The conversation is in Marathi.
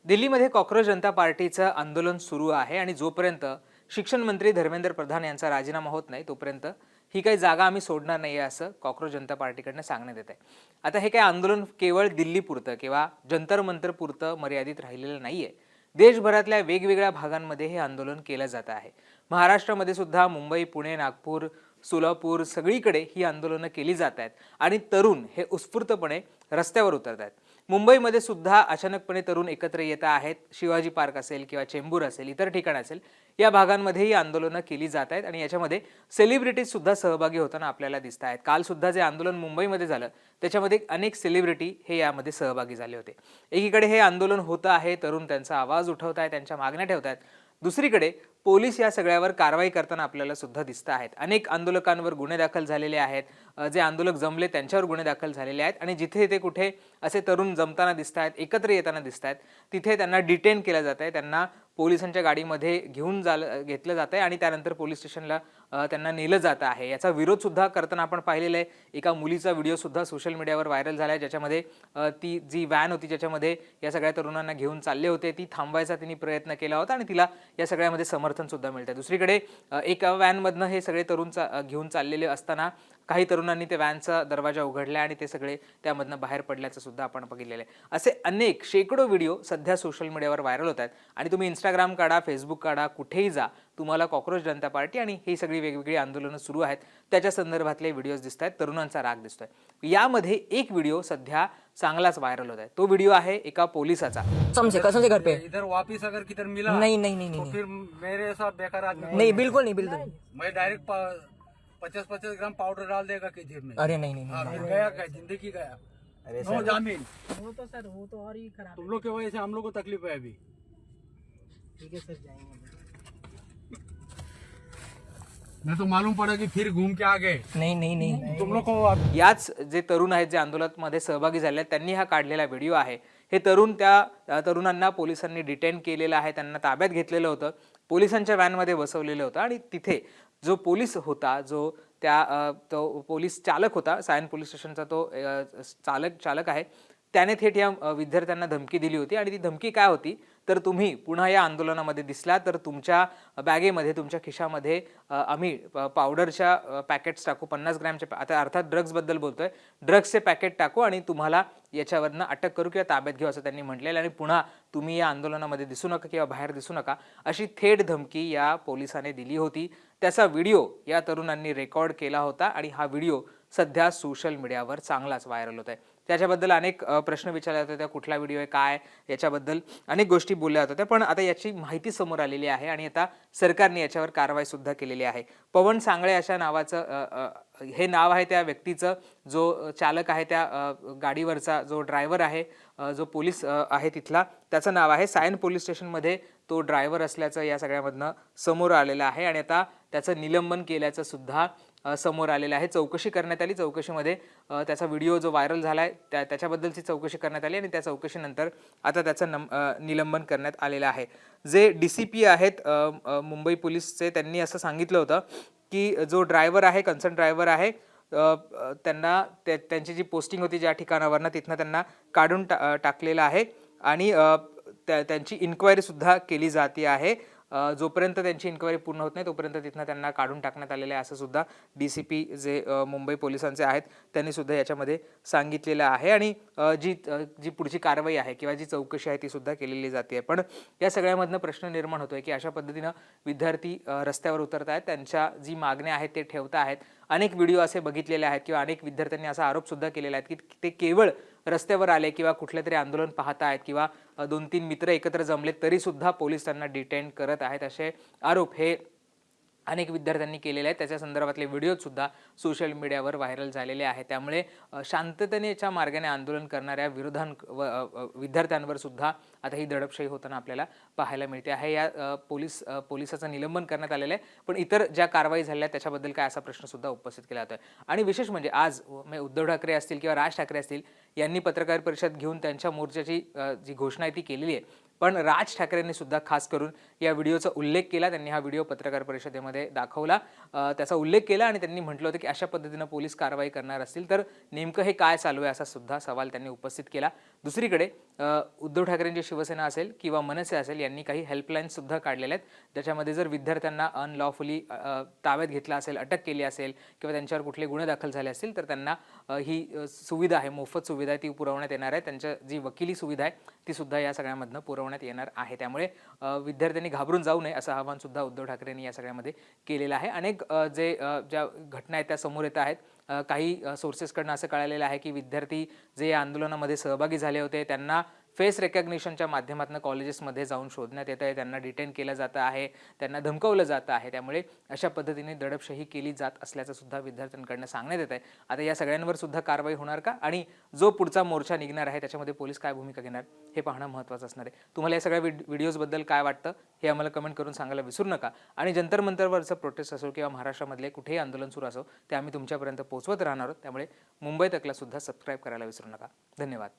दिल्लीमध्ये कॉक्रोच जनता पार्टीचं आंदोलन सुरू आहे आणि जोपर्यंत शिक्षण मंत्री धर्मेंद्र प्रधान यांचा राजीनामा होत नाही तोपर्यंत ही काही जागा आम्ही सोडणार नाही असं कॉक्रोच जनता पार्टीकडनं सांगण्यात येत आहे. आता हे काही आंदोलन केवळ दिल्लीपुरतं किंवा जंतर मंतर पुरतं मर्यादित राहिलेलं नाहीये. देशभरातल्या वेगवेगळ्या भागांमध्ये हे आंदोलन केलं जात आहे. महाराष्ट्रामध्ये सुद्धा मुंबई, पुणे, नागपूर, सोलापूर सगळीकडे ही आंदोलनं केली जात आहेत आणि तरुण हे उत्स्फूर्तपणे रस्त्यावर उतरत आहेत. मुंबईमध्ये सुद्धा अचानकपणे तरुण एकत्र येत आहेत. शिवाजी पार्क असेल किंवा चेंबूर असेल, इतर ठिकाण असेल, या भागांमध्येही आंदोलनं केली जात आहेत आणि याच्यामध्ये सेलिब्रिटीज सुद्धा सहभागी होताना आपल्याला दिसत आहेत. काल सुद्धा जे आंदोलन मुंबईमध्ये झालं त्याच्यामध्ये अनेक सेलिब्रिटी हे यामध्ये सहभागी झाले होते. एकीकडे हे आंदोलन होतं आहे, तरुण त्यांचा आवाज उठवत आहेत, त्यांच्या मागण्या ठेवत आहेत. दुसरीकडे पोलीस या सगळ्यावर कारवाई करताना आपल्याला सुद्धा दिसत आहेत. अनेक आंदोलकांवर गुन्हे दाखल झालेले आहेत. जे आंदोलक जमले त्यांच्यावर गुन्हे दाखल झालेले आहेत आणि जिथे ते कुठे असे तरुण जमताना दिसत आहेत, एकत्र येताना दिसत आहेत, तिथे त्यांना डिटेन केलं जात आहे. त्यांना पोलिसांच्या गाडीमध्ये घेतलं जात आहे आणि त्यानंतर पोलीस स्टेशनला त्यांना नेलं जात आहे. याचा विरोध सुद्धा करताना आपण पाहिलेला आहे. एका मुलीचा व्हिडिओ सुद्धा सोशल मीडियावर व्हायरल झाला आहे, ज्याच्यामध्ये ती जी व्हॅन होती ज्याच्यामध्ये या सगळ्या तरुणांना घेऊन चालले होते ती थांबवायचा तिने प्रयत्न केला होता आणि तिला या सगळ्यामध्ये समर्थन सुद्धा मिळतं. दुसरीकडे एका व्हॅनमधनं हे सगळे तरुण घेऊन चाललेले असताना काही तरुणांनी ते व्हॅनचा दरवाजा उघडला आणि ते सगळे त्यामधनं बाहेर पडल्याचं सुद्धा आपण बघितलेलं आहे. असे अनेक शेकडो व्हिडिओ सध्या सोशल मीडियावर व्हायरल होत आहेत आणि तुम्ही इंस्टाग्राम काढा, फेसबुक काढा, कुठेही जा, तुम्हाला कॉक्रोच जनता पार्टी आणि ही सगळी वेगवेगळी आंदोलनं सुरू आहेत त्याच्या संदर्भातले व्हिडिओज दिसत आहेत. तरुणांचा राग दिसतोय. यामध्ये एक व्हिडिओ सध्या चांगलाच व्हायरल होत आहे. तो व्हिडिओ आहे एका पोलिसाचा. समझे कसम से घर पे इधर वापिस अगर किधर मिला नहीं नहीं नहीं तो नहीं फिर मेरे साथ बेकार आदमी नहीं बिल्कुल नहीं बिल्कुल मैं डायरेक्ट 50-50 ग्राम पाउडर डाल देगा किधर में। अरे नहीं नहीं हाँ, नहीं फिर गया क्या जिंदगी गया। अरे नो जामीन। वो तो सर वो तो और ही खराब तुम लोग की वजह से हम लोग को तकलीफ है अभी। ठीक है सर जाएंगे मैं तो मालूम पड़ा कि फिर घूम के आ गए नहीं नहीं नहीं तुम लोग को। याच जे तरुण आहेत जे आंदोलनामध्ये सहभागी झाले आहेत त्यांनी हा काढलेला व्हिडिओ आहे. हे तरुण त्या तरुणांना पोलिसांनी डिटेन केलेलं आहे, त्यांना ताब्यात घेतलेलं होतं, पोलिसांच्या व्हॅनमध्ये बसवलेलं होतं आणि तिथे जो पोलीस होता, जो तो पोलीस चालक होता, सायन पोलीस स्टेशनचा तो चालक आहे, त्याने थेट या विद्यार्थ्यांना धमकी दिली होती आणि ती धमकी काय होती तर तुम्ही पुन्हा या आंदोलनामध्ये दिसला तर तुमच्या बॅगेमध्ये, तुमच्या खिशामध्ये आम्ही पावडरच्या पॅकेट्स टाकू, 50 ग्रॅमचे, आता अर्थात ड्रग्सबद्दल बोलतोय, ड्रग्सचे पॅकेट टाकू आणि तुम्हाला याच्यावरनं अटक करू किंवा ताब्यात घेऊ असं त्यांनी म्हटलेलं आणि पुन्हा तुम्ही या आंदोलनामध्ये दिसू नका किंवा बाहेर दिसू नका अशी थेट धमकी या पोलिसाने दिली होती. त्याचा व्हिडिओ या तरुणांनी रेकॉर्ड केला होता आणि हा व्हिडिओ सध्या सोशल मीडियावर चांगलाच व्हायरल होत आहे. त्याच्याबद्दल अनेक प्रश्न विचारले जात होते, कुठला व्हिडिओ आहे, काय, याच्याबद्दल अनेक गोष्टी बोलल्या जात होत्या. पण आता याची माहिती समोर आलेली आहे आणि आता सरकारने याच्यावर कारवाई सुद्धा केलेली आहे. पवन सांगळे अशा नावाचं हे नाव आहे त्या व्यक्तीचं, जो चालक आहे, त्या गाडीवरचा जो ड्रायव्हर आहे, जो पोलीस आहे तिथला, त्याचं नाव आहे. सायन पोलीस स्टेशनमध्ये तो ड्रायव्हर असल्याचं या सगळ्यामधनं समोर आलेलं आहे आणि आता त्याचं निलंबन केल्याचं सुद्धा समोर आलेलं आहे. चौकशी करण्यात आली. चौकशीमध्ये त्याचा व्हिडिओ जो व्हायरल झाला आहे त्याच्याबद्दलची चौकशी करण्यात आली आणि त्या चौकशीनंतर आता त्याचं निलंबन करण्यात आलेलं आहे. जे DCP आहेत मुंबई पोलीसचे, त्यांनी असं सांगितलं होतं की जो ड्रायव्हर आहे, कन्सर्न ड्रायव्हर आहे, त्यांना त्यांची जी पोस्टिंग होती ज्या ठिकाणावरनं तिथनं त्यांना काढून टाकलेलं आहे आणि त्यांची इन्क्वायरी सुद्धा केली जाते आहे. जोपर्यंत त्यांची इन्क्वायरी पूर्ण होत नाही तोपर्यंत तिथनं त्यांना काढून टाकण्यात आलेलं आहे असं सुद्धा DCP जे मुंबई पोलिसांचे आहेत त्यांनी सुद्धा याच्यामध्ये सांगितलेलं आहे आणि जी पुढची कारवाई आहे किंवा जी चौकशी आहे ती सुद्धा केलेली जाते. पण या सगळ्यामधनं प्रश्न निर्माण होतोय की अशा पद्धतीनं विद्यार्थी रस्त्यावर उतरत आहेत, त्यांच्या जी मागण्या आहेत ते ठेवत आहेत. अनेक व्हिडिओ असे बघितलेले आहेत किंवा अनेक विद्यार्थ्यांनी असा आरोप सुद्धा केलेला आहे की ते केवळ रस्त्यावर आले किंवा कुठले तरी आंदोलन पाहत आहेत किंवा 2-3 मित्र एकत्र जमले तरी सुद्धा पोलीस त्यांना डिटेन करत आहेत, असे आरोप हे अनेक विद्यार्थ्यांनी केलेले आहेत. त्याच्या संदर्भातले व्हिडिओ सुद्धा सोशल मीडियावर व्हायरल झालेले आहेत. त्यामुळे शांततेच्या मार्गाने आंदोलन करणाऱ्या विद्यार्थ्यांवर सुद्धा आता ही दडपशाही होताना आपल्याला पाहायला मिळते आहे. या पोलिसाचं निलंबन करण्यात आलेलं आहे. पण इतर ज्या कारवाई झाल्या त्याच्याबद्दल काय असा प्रश्न सुद्धा उपस्थित केला जातोय. आणि विशेष म्हणजे आज उद्धव ठाकरे असतील किंवा राज ठाकरे असतील यांनी पत्रकार परिषद घेऊन त्यांच्या मोर्चाची जी घोषणा आहे ती केलेली आहे. पण राज ठाकरेंनी सुद्धा खास करून या व्हिडिओचा उल्लेख केला. त्यांनी हा व्हिडिओ पत्रकार परिषदेमध्ये दाखवला, त्याचा उल्लेख केला आणि त्यांनी म्हटलं होतं की अशा पद्धतीनं पोलीस कारवाई करणार असतील तर नेमकं हे काय चालू आहे असा सुद्धा सवाल त्यांनी उपस्थित केला. दुसरीकडे उद्धव ठाकरेंची शिवसेना असेल किंवा मनसे असेल यांनी काही हेल्पलाईन सुद्धा काढलेल्या आहेत, ज्याच्यामध्ये जर विद्यार्थ्यांना अनलॉफुली ताब्यात घेतला असेल, अटक केली असेल किंवा त्यांच्यावर कुठले गुन्हे दाखल झाले असतील तर त्यांना ही सुविधा आहे, मोफत सुविधा आहे ती पुरवण्यात येणार आहे. त्यांच्या जी वकिली सुविधा आहे ती सुद्धा या सगळ्यामधनं पुरवण्यात येणार आहे. त्यामुळे विद्यार्थ्यांनी घाबरून जाऊ नये असं आवाहन सुद्धा उद्धव ठाकरेंनी या सगळ्यामध्ये केलेलं आहे. अनेक ज्या घटना आहेत त्या समोर येत आहेत. काही सोर्सेसकडनं असं कळालेलं आहे की विद्यार्थी जे या आंदोलनामध्ये सहभागी झाले होते त्यांना फेस रेकग्निशनच्या माध्यमातून कॉलेजेसमध्ये जाऊन शोधण्यात येत आहे, त्यांना डिटेन केलं जातं आहे, त्यांना धमकवलं जातं आहे. त्यामुळे अशा पद्धतीने दडपशाही केली जात असल्याचं सुद्धा विद्यार्थ्यांकडनं सांगण्यात येत आहे. आता या सगळ्यांवर सुद्धा कारवाई होणार का आणि जो पुढचा मोर्चा निघणार आहे त्याच्यामध्ये पोलीस काय भूमिका घेणार हे पाहणं महत्त्वाचं असणार आहे. तुम्हाला या सगळ्या व्हिडिओजबद्दल काय वाटतं हे आम्हाला कमेंट करून सांगायला विसरू नका. आणि जंतर मंतरवरचं प्रोटेस्ट असो किंवा महाराष्ट्रामधले कुठेही आंदोलन सुरू असो ते आम्ही तुमच्यापर्यंत पोहोचवत राहणार आहोत. त्यामुळे मुंबई तकला सुद्धा सबस्क्राईब करायला विसरू नका. धन्यवाद.